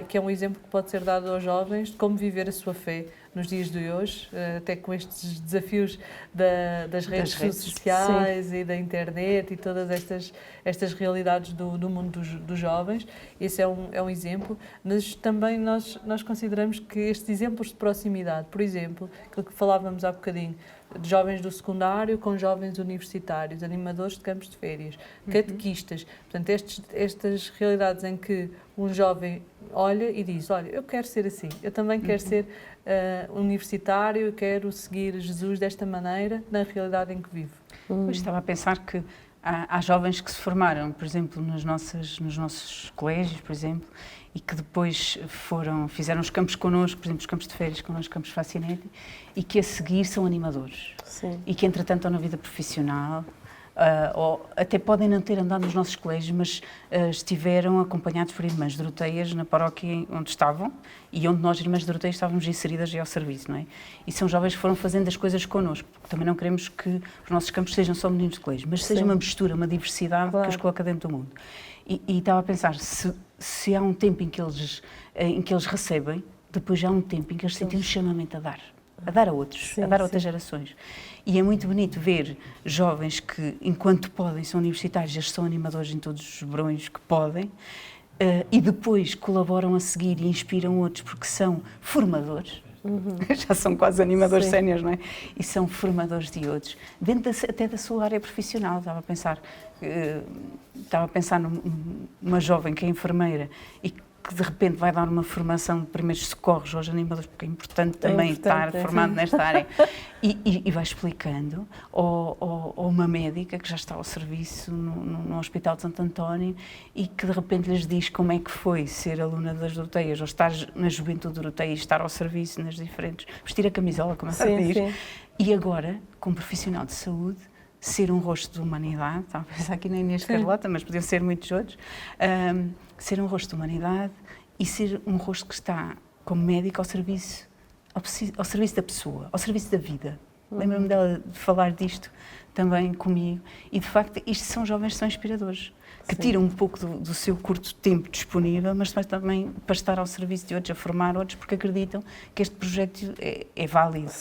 que é um exemplo que pode ser dado aos jovens de como viver a sua fé nos dias de hoje, até com estes desafios das redes sociais e da internet e todas estas realidades do mundo dos jovens. Esse é um exemplo, mas também nós consideramos que estes exemplos de proximidade, por exemplo, aquilo que falávamos há bocadinho, de jovens do secundário com jovens universitários, animadores de campos de férias, catequistas, portanto estas realidades em que um jovem olha e diz, olha, eu quero ser assim, eu também quero ser universitário, eu quero seguir Jesus desta maneira, na realidade em que vivo. Pois estava a pensar que há jovens que se formaram, por exemplo, nos nossos colégios, por exemplo, e que depois fizeram os campos connosco, por exemplo, os campos de férias connosco, os campos Fascinete, e que a seguir são animadores. Sim. E que, entretanto, estão na vida profissional, ou até podem não ter andado nos nossos colégios, mas estiveram acompanhados por irmãs doroteias na paróquia onde estavam e onde nós, irmãs doroteias, estávamos inseridas ao serviço, não é? E são jovens que foram fazendo as coisas connosco, porque também não queremos que os nossos campos sejam só meninos de colégio, mas seja uma mistura, uma diversidade que os coloca dentro do mundo. E estava a pensar, se há um tempo em que eles recebem, depois já há um tempo em que eles sentem um chamamento a dar a outros, a dar a outras gerações. E é muito bonito ver jovens que, enquanto podem, são universitários, eles são animadores em todos os verões que podem, e depois colaboram a seguir e inspiram outros porque são formadores. Já são quase animadores séniores, não é? E são formadores de outros, dentro até da sua área profissional. Estava a pensar numa jovem que é enfermeira e que de repente vai dar uma formação de primeiros socorros aos animadores, porque é importante também estar formado nesta área, e vai explicando, ou uma médica que já está ao serviço no Hospital de Santo António e que de repente lhes diz como é que foi ser aluna das Doroteias, ou estar na Juventude Doroteia e estar ao serviço nas diferentes, vestir a camisola, como a diz, e agora, como profissional de saúde, ser um rosto de humanidade, estava a pensar aqui na Inês Carlota, mas podiam ser muitos outros, ser um rosto de humanidade e ser um rosto que está, como médico, ao serviço da pessoa, ao serviço da vida. Lembro-me dela de falar disto também comigo, e de facto, isto são jovens que são inspiradores, que tiram um pouco do seu curto tempo disponível, mas também para estar ao serviço de outros, a formar outros, porque acreditam que este projeto é válido,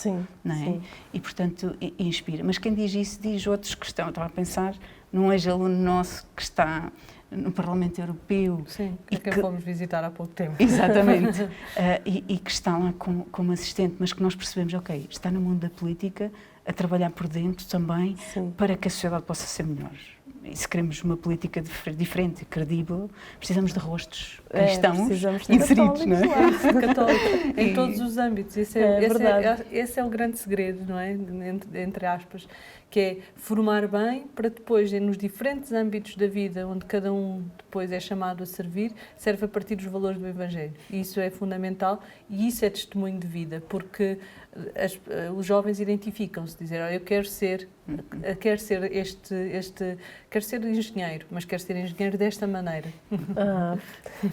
não é? E, portanto, inspira. Mas quem diz isso, diz outros que estão, estava a pensar, num ex-aluno nosso que está no Parlamento Europeu. Sim, que fomos visitar há pouco tempo. Exatamente. E que está lá como assistente, mas que nós percebemos, ok, está no mundo da política, a trabalhar por dentro também, para que a sociedade possa ser melhor. E se queremos uma política diferente, credível, precisamos de rostos cristãos inseridos, não é? Católicos, em todos os âmbitos. Esse é o grande segredo, não é? Entre aspas, que é formar bem para depois, nos diferentes âmbitos da vida, onde cada um depois é chamado a servir, serve a partir dos valores do Evangelho. E isso é fundamental e isso é testemunho de vida, porque os jovens identificam-se, dizer, eu quero ser quero ser engenheiro, mas quero ser engenheiro desta maneira.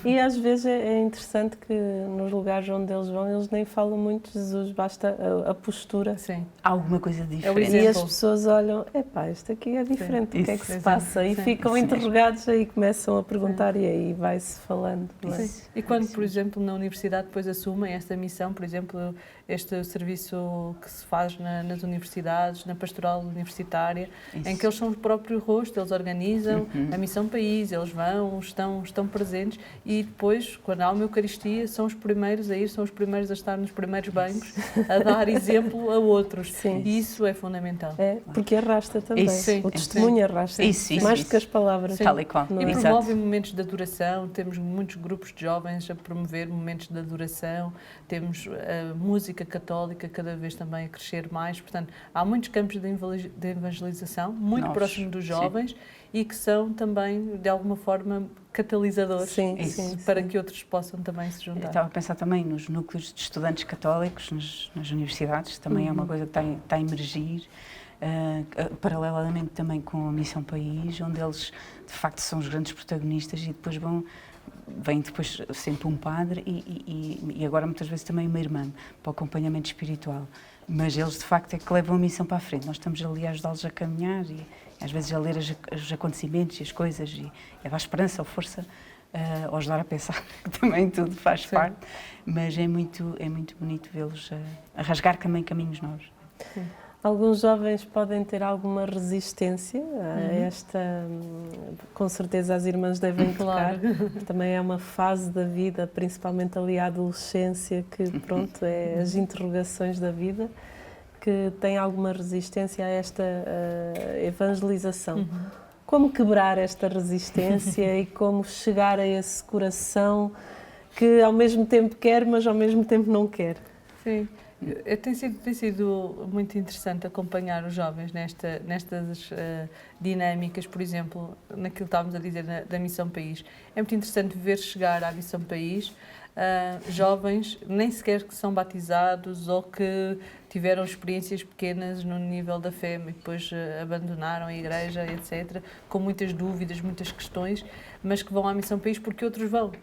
E às vezes é interessante que nos lugares onde eles vão, eles nem falam muito de Jesus, basta a postura. Sim. Há alguma coisa diferente. E as pessoas olham, isto aqui é diferente, o que é que se passa? E ficam interrogados e começam a perguntar e aí vai-se falando. E quando, por exemplo, na universidade depois assumem esta missão, por exemplo, este serviço que se faz nas universidades, na pastoral universitária, em que eles são o próprio rosto, eles organizam a missão país, eles vão, estão presentes e depois, quando há uma Eucaristia, são os primeiros a ir, são os primeiros a estar nos primeiros bancos, a dar exemplo a outros. E isso é fundamental. Porque arrasta também. O testemunho arrasta. Mais do que as palavras. Tal e qual. E promove momentos de adoração, temos muitos grupos de jovens a promover momentos de adoração, temos a música católica cada vez também a crescer mais, portanto, há muitos campos de evangelização, muito próximo dos jovens e que são também, de alguma forma, catalisadores para que outros possam também se juntar. Eu estava a pensar também nos núcleos de estudantes católicos nas universidades, também é uma coisa que está a emergir, paralelamente também com a Missão País, onde eles, de facto, são os grandes protagonistas e depois vem depois sempre um padre e agora muitas vezes também uma irmã para o acompanhamento espiritual. Mas eles, de facto, é que levam a missão para a frente. Nós estamos ali a ajudá-los a caminhar e, às vezes, a ler os acontecimentos e as coisas e a dar esperança ou força, ou ajudar a pensar, que também tudo faz parte. Mas é muito bonito vê-los a rasgar também caminhos novos. Sim. Alguns jovens podem ter alguma resistência a esta, com certeza as irmãs devem tocar, também é uma fase da vida, principalmente ali à adolescência, que pronto, é as interrogações da vida, que tem alguma resistência a esta evangelização. Como quebrar esta resistência e como chegar a esse coração que ao mesmo tempo quer, mas ao mesmo tempo não quer. Sim. Tem sido muito interessante acompanhar os jovens nestas dinâmicas, por exemplo, naquilo que estávamos a dizer da Missão País. É muito interessante ver chegar à Missão País jovens nem sequer que são batizados ou que tiveram experiências pequenas no nível da fé e depois abandonaram a igreja, etc., com muitas dúvidas, muitas questões, mas que vão à Missão País porque outros vão.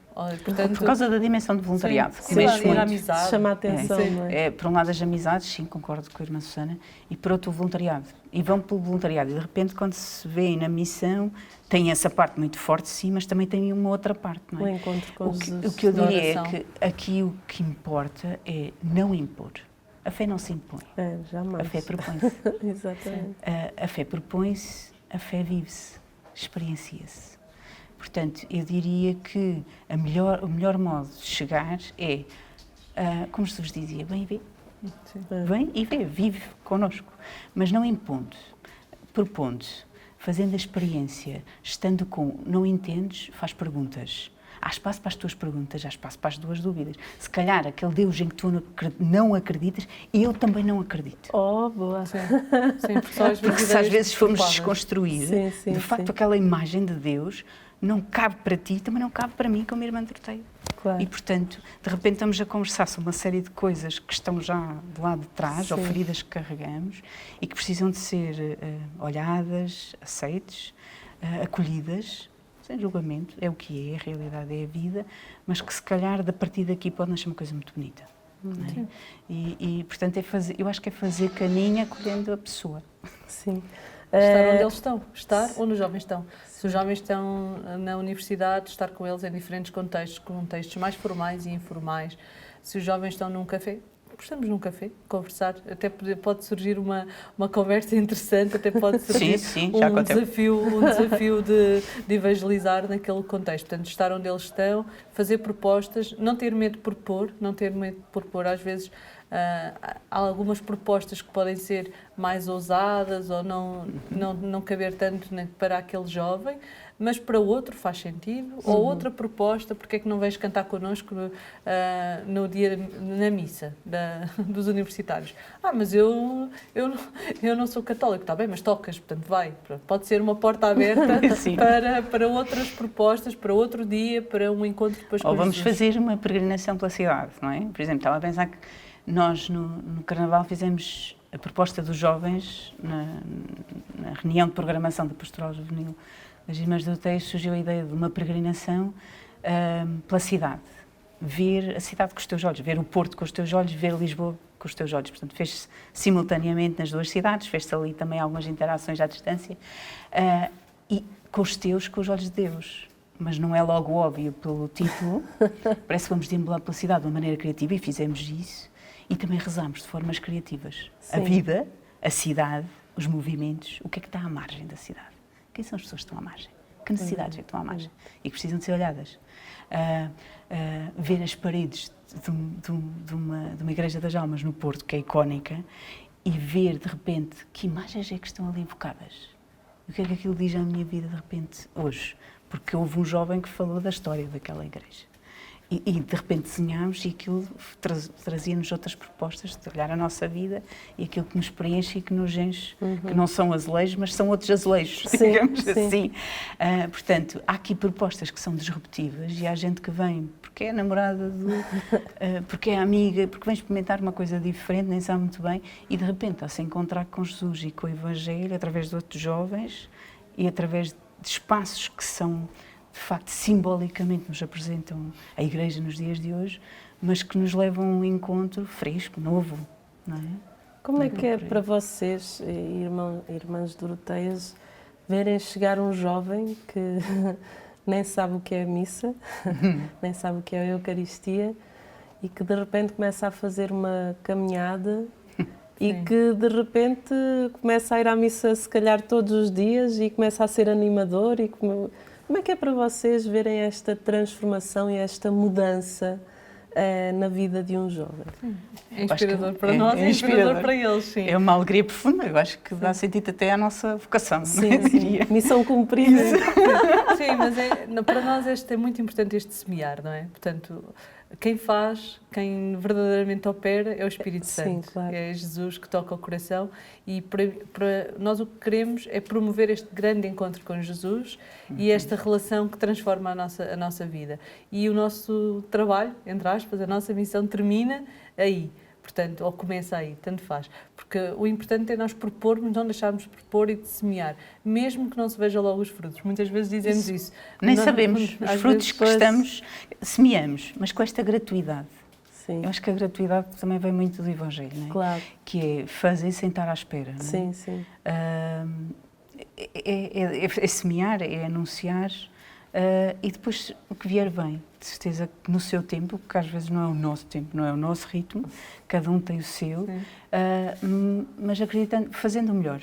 Portanto, por causa da dimensão do voluntariado. Sim, a amizade. Chama a atenção, não é? Por um lado as amizades, sim, concordo com a irmã Susana, e por outro o voluntariado. E vão pelo voluntariado. E de repente, quando se vê na missão, tem essa parte muito forte, sim, mas também tem uma outra parte, não é? O encontro com Jesus. O que eu diria é que aqui o que importa é não impor. A fé não se impõe. Jamais. A fé propõe-se. Exatamente. A fé propõe-se, a fé vive-se, experiencia-se. Portanto, eu diria que o melhor modo de chegar é, como Jesus dizia, vem e vê. Vem e vê, vive connosco. Mas não impondo, propondo, fazendo a experiência, estando com, não entendes, faz perguntas. Há espaço para as tuas perguntas, há espaço para as tuas dúvidas. Se calhar aquele Deus em que tu não acreditas, eu também não acredito. Oh, boa! Sim, porque se às vezes formos desconstruir, sim, de facto aquela imagem de Deus não cabe para ti, também não cabe para mim como irmã Doroteia. Claro. E, portanto, de repente estamos a conversar sobre uma série de coisas que estão já do lado de trás, ou feridas que carregamos, e que precisam de ser olhadas, aceites, acolhidas, sem julgamento, é o que é, a realidade é a vida, mas que se calhar, a partir daqui pode nascer uma coisa muito bonita. Não é? E, portanto, eu acho que é fazer caminho acolhendo a pessoa. Sim. Estar onde eles estão, estar onde os jovens estão. Se os jovens estão na universidade, estar com eles em diferentes contextos mais formais e informais. Se os jovens estão num café, estamos num café, conversar, até pode surgir uma conversa interessante, até pode surgir um desafio de evangelizar naquele contexto. Portanto, estar onde eles estão, fazer propostas, não ter medo de propor, às vezes há algumas propostas que podem ser mais ousadas ou não caber tanto para aquele jovem, mas para outro faz sentido, ou outra proposta, porque é que não vens cantar connosco no dia, na missa dos universitários? Mas eu não sou católico, está bem, mas tocas, portanto vai. Pode ser uma porta aberta para outras propostas, para outro dia, para um encontro depois com Ou vamos Jesus. fazer uma peregrinação pela cidade, não é? Por exemplo, estava a pensar que nós no Carnaval fizemos a proposta dos jovens, na reunião de programação da Pastoral Juvenil das Irmãs Doroteia, surgiu a ideia de uma peregrinação pela cidade. Ver a cidade com os teus olhos, ver o Porto com os teus olhos, ver Lisboa com os teus olhos. Portanto, fez-se simultaneamente nas duas cidades, fez-se ali também algumas interações à distância, e com os olhos de Deus. Mas não é logo óbvio pelo título, parece que vamos deambular pela cidade de uma maneira criativa, e fizemos isso, e também rezamos de formas criativas. Sim. A vida, a cidade, os movimentos, o que é que está à margem da cidade? Quem são as pessoas que estão à margem? Que necessidades é que estão à margem? E que precisam de ser olhadas. Ver as paredes de uma Igreja das Almas no Porto, que é icónica, e ver, de repente, que imagens é que estão ali evocadas. O que é que aquilo diz à minha vida, de repente, hoje? Porque houve um jovem que falou da história daquela igreja. E de repente desenhámos, e aquilo trazia-nos outras propostas de olhar a nossa vida e aquilo que nos preenche e que nos enche, que não são azulejos, mas são outros azulejos, digamos assim. Portanto, há aqui propostas que são disruptivas, e há gente que vem porque é namorada, porque é amiga, porque vem experimentar uma coisa diferente, nem sabe muito bem, e de repente está-se a encontrar com Jesus e com o Evangelho através de outros jovens e através de espaços que são, de facto, simbolicamente nos apresentam a Igreja nos dias de hoje, mas que nos levam a um encontro fresco, novo, não é? Como é que é para vocês, irmãs Doroteias, verem chegar um jovem que nem sabe o que é a missa, nem sabe o que é a Eucaristia, e que de repente começa a fazer uma caminhada e que de repente começa a ir à missa se calhar todos os dias e começa a ser animador? E como é que é para vocês verem esta transformação e esta mudança na vida de um jovem? É inspirador para nós, é inspirador para eles, sim. É uma alegria profunda, eu acho que dá sentido até à nossa vocação, Sim, não é? Diria. Missão cumprida. Sim, mas para nós é muito importante este semear, não é? Portanto, quem faz, quem verdadeiramente opera é o Espírito Santo. Sim, claro. É Jesus que toca o coração e para nós o que queremos é promover este grande encontro com Jesus e esta relação que transforma a nossa vida. E o nosso trabalho, entre aspas, a nossa missão termina aí. Portanto, ou começa aí, tanto faz. Porque o importante é nós propormos, não deixarmos de propor e de semear, mesmo que não se veja logo os frutos. Muitas vezes dizemos isso. Nem Nós, sabemos os frutos que estamos, semeamos, mas com esta gratuidade. Sim. Eu acho que a gratuidade também vem muito do Evangelho, não é? Claro. Que é fazer sem estar à espera, não é? Sim, sim. É semear, é anunciar, e depois o que vier bem. De certeza que no seu tempo, porque às vezes não é o nosso tempo, não é o nosso ritmo, cada um tem o seu, mas acreditando, fazendo o melhor.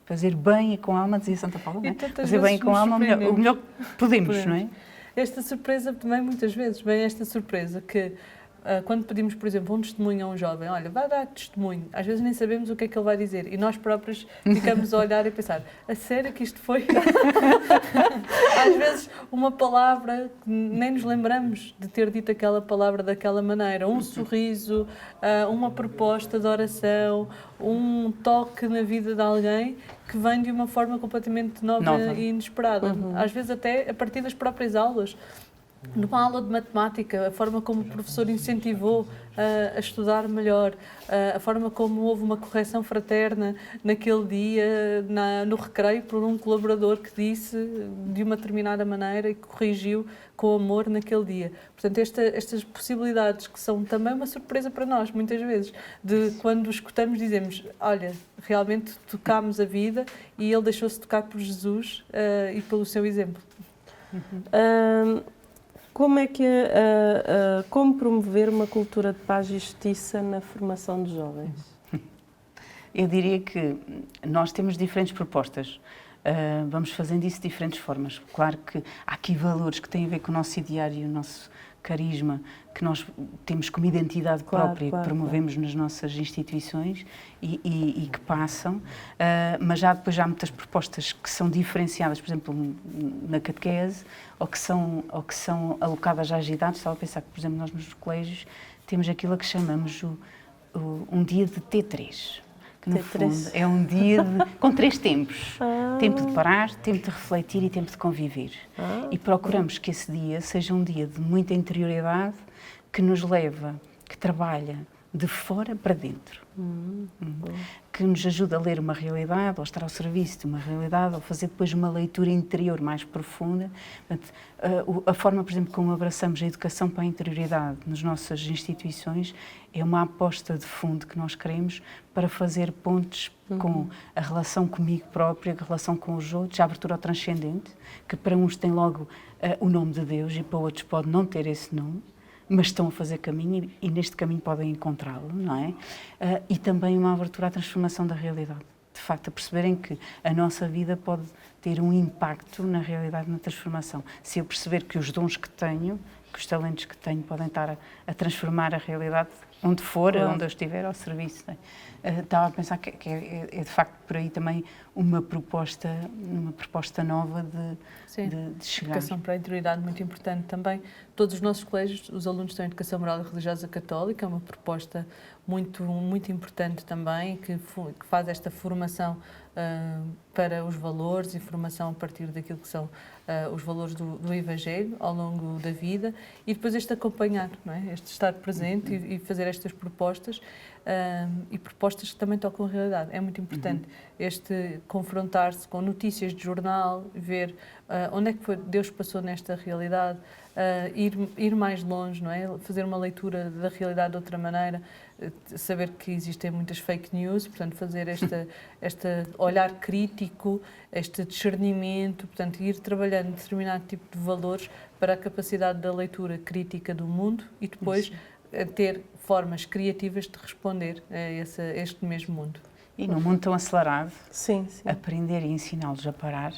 Fazer bem e com alma, dizia Santa Paula, não é? Fazer bem e com alma, o melhor que podemos, não é? Esta surpresa também, muitas vezes, vem esta surpresa que quando pedimos, por exemplo, um testemunho a um jovem, olha, vai dar testemunho, às vezes nem sabemos o que é que ele vai dizer e nós próprios ficamos a olhar e a pensar, a sério que isto foi? Às vezes uma palavra, nem nos lembramos de ter dito aquela palavra daquela maneira, um sorriso, uma proposta de oração, um toque na vida de alguém que vem de uma forma completamente nova. E inesperada. Às vezes até a partir das próprias aulas. Numa aula de matemática, a forma como o professor incentivou a estudar melhor, a forma como houve uma correção fraterna naquele dia, no recreio, por um colaborador que disse de uma determinada maneira e que corrigiu com amor naquele dia. Portanto, estas possibilidades que são também uma surpresa para nós, muitas vezes, de quando escutamos dizemos, olha, realmente tocámos a vida e ele deixou-se tocar por Jesus e pelo seu exemplo. Como promover uma cultura de paz e justiça na formação de jovens? Eu diria que nós temos diferentes propostas. Vamos fazendo isso de diferentes formas. Claro que há aqui valores que têm a ver com o nosso ideário, o nosso carisma, que nós temos como identidade própria, que promovemos nas nossas instituições e que passam, mas depois já há muitas propostas que são diferenciadas, por exemplo, na catequese, ou que são alocadas às idades. Estava a pensar que, por exemplo, nós nos colégios temos aquilo que chamamos um dia de T3. Que no fundo é um dia com 3 tempos. Tempo de parar, tempo de refletir e tempo de conviver. E procuramos que esse dia seja um dia de muita interioridade, que nos leva, que trabalha de fora para dentro. Que nos ajuda a ler uma realidade, ou estar ao serviço de uma realidade, ou fazer depois uma leitura interior mais profunda. Portanto, a forma, por exemplo, como abraçamos a educação para a interioridade nas nossas instituições é uma aposta de fundo que nós queremos para fazer pontes com a relação comigo própria, a relação com os outros, a abertura ao transcendente, que para uns tem logo o nome de Deus e para outros pode não ter esse nome, mas estão a fazer caminho e neste caminho podem encontrá-lo, não é? E também uma abertura à transformação da realidade. De facto, a perceberem que a nossa vida pode ter um impacto na realidade, na transformação. Se eu perceber que os dons que tenho, que os talentos que tenho podem estar a transformar a realidade onde for, onde eu estiver ao serviço. Estava a pensar que é de facto por aí também uma proposta nova de chegar. Educação para a interioridade muito importante também. Todos os nossos colégios, os alunos têm Educação Moral e Religiosa Católica, é uma proposta muito, muito importante também, que faz esta formação para os valores e formação a partir daquilo que são os valores do Evangelho ao longo da vida e depois este acompanhar, não é? Este estar presente e fazer estas propostas e propostas que também tocam a realidade. É muito importante este confrontar-se com notícias de jornal, ver onde é que Deus passou nesta realidade, ir mais longe, não é? Fazer uma leitura da realidade de outra maneira, saber que existem muitas fake news, portanto fazer este olhar crítico, este discernimento, portanto ir trabalhando determinado tipo de valores para a capacidade da leitura crítica do mundo e depois ter formas criativas de responder a este mesmo mundo. E num mundo tão acelerado, sim. aprender e ensiná-los a parar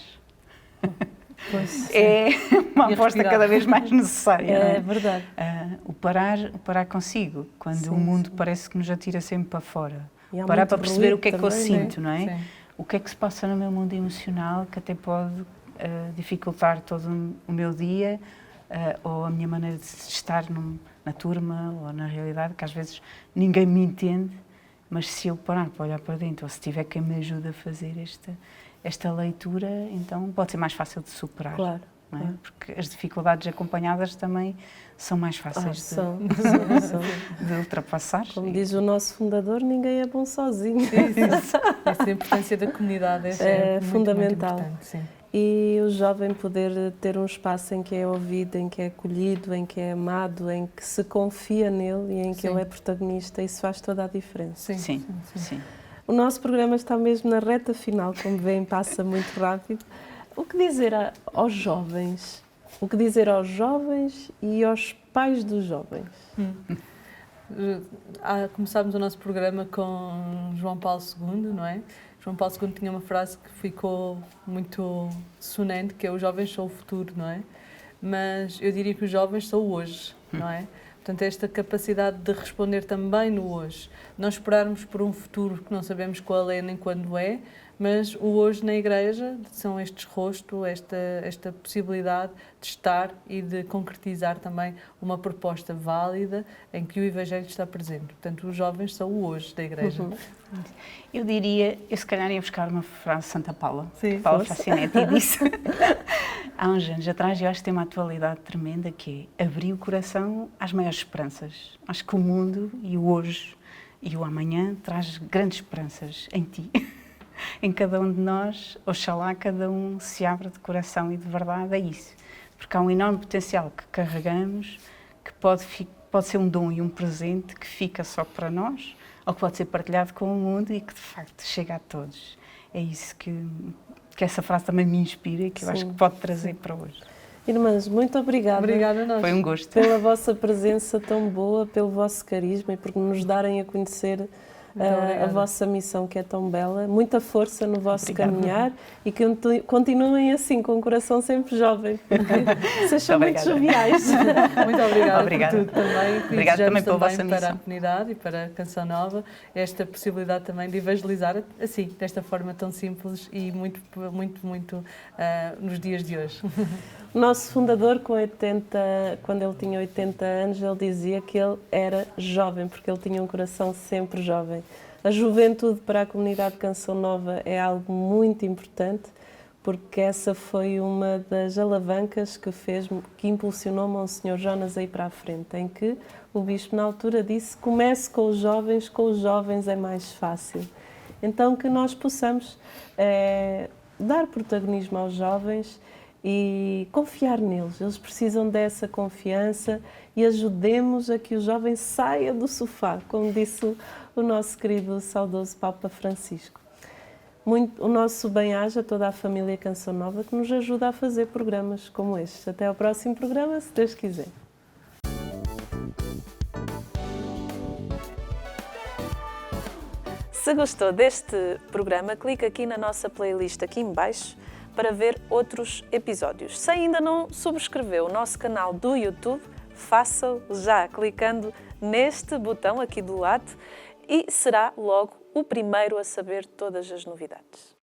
Pois, é uma E aposta respirar. cada vez mais necessária. não é é? verdade. O parar consigo, quando Sim, o mundo sim. parece que nos atira sempre para fora. E há Parar muito para perceber ruído o que é que eu também, sinto, não é? Sim. O que é que se passa no meu mundo emocional que até pode dificultar todo o meu dia ou a minha maneira de estar na turma ou na realidade, que às vezes ninguém me entende, mas se eu parar para olhar para dentro ou se tiver quem me ajude a fazer esta leitura, então pode ser mais fácil de superar. Claro. Não é? Claro. Porque as dificuldades acompanhadas também são mais fáceis São. de ultrapassar. Como diz o nosso fundador, ninguém é bom sozinho. Essa importância da comunidade é, sempre muito, fundamental. Muito importante, sim. E o jovem poder ter um espaço em que é ouvido, em que é acolhido, em que é amado, em que se confia nele e em que Sim. ele é protagonista, isso faz toda a diferença. Sim. O nosso programa está mesmo na reta final, como veem, passa muito rápido. O que dizer aos jovens? O que dizer aos jovens e aos pais dos jovens? Começámos o nosso programa com João Paulo II, não é? João Paulo II tinha uma frase que ficou muito sonante, que é: os jovens são o futuro, não é? Mas eu diria que os jovens são o hoje, não é? Portanto, esta capacidade de responder também no hoje. Não esperarmos por um futuro que não sabemos qual é nem quando é, mas o hoje na Igreja são estes rostos, esta possibilidade de estar e de concretizar também uma proposta válida em que o Evangelho está presente. Portanto, os jovens são o hoje da Igreja. Eu diria, eu se calhar ia buscar uma frase de Santa Paula, Sim, que Paula força. Fascinetti disse há uns anos atrás, e eu acho que tem uma atualidade tremenda, que é abrir o coração às maiores esperanças. Acho que o mundo e o hoje e o amanhã traz grandes esperanças em ti. Em cada um de nós, oxalá cada um se abra de coração e de verdade a isso. Porque há um enorme potencial que carregamos, que pode ser um dom e um presente que fica só para nós, ou que pode ser partilhado com o mundo e que de facto chega a todos. É isso que essa frase também me inspira e que eu acho que pode trazer para hoje. Irmãs, muito obrigada. Obrigada a nós. Foi um gosto. Pela vossa presença tão boa, pelo vosso carisma e por nos darem a conhecer a vossa missão, que é tão bela. Muita força no vosso caminhar e que continuem assim, com o coração sempre jovem, porque sejam muito joviais. Muito obrigada Obrigada. por tudo também. Obrigada também pela vossa para a missão. comunidade e para a Canção Nova, esta possibilidade também de evangelizar assim, desta forma tão simples e muito nos dias de hoje. O nosso fundador, quando ele tinha 80 anos, ele dizia que ele era jovem, porque ele tinha um coração sempre jovem. A juventude para a comunidade Canção Nova é algo muito importante, porque essa foi uma das alavancas que impulsionou Monsenhor Jonas a ir para a frente, em que o bispo na altura disse: comece com os jovens é mais fácil. Então que nós possamos dar protagonismo aos jovens e confiar neles. Eles precisam dessa confiança e ajudemos a que o jovem saia do sofá, como disse o nosso querido saudoso Papa Francisco. O nosso bem-aja a toda a família Canção Nova, que nos ajuda a fazer programas como estes. Até ao próximo programa, se Deus quiser. Se gostou deste programa, clica aqui na nossa playlist aqui em baixo para ver outros episódios. Se ainda não subscreveu o nosso canal do YouTube, faça-o já clicando neste botão aqui do lado e será logo o primeiro a saber todas as novidades.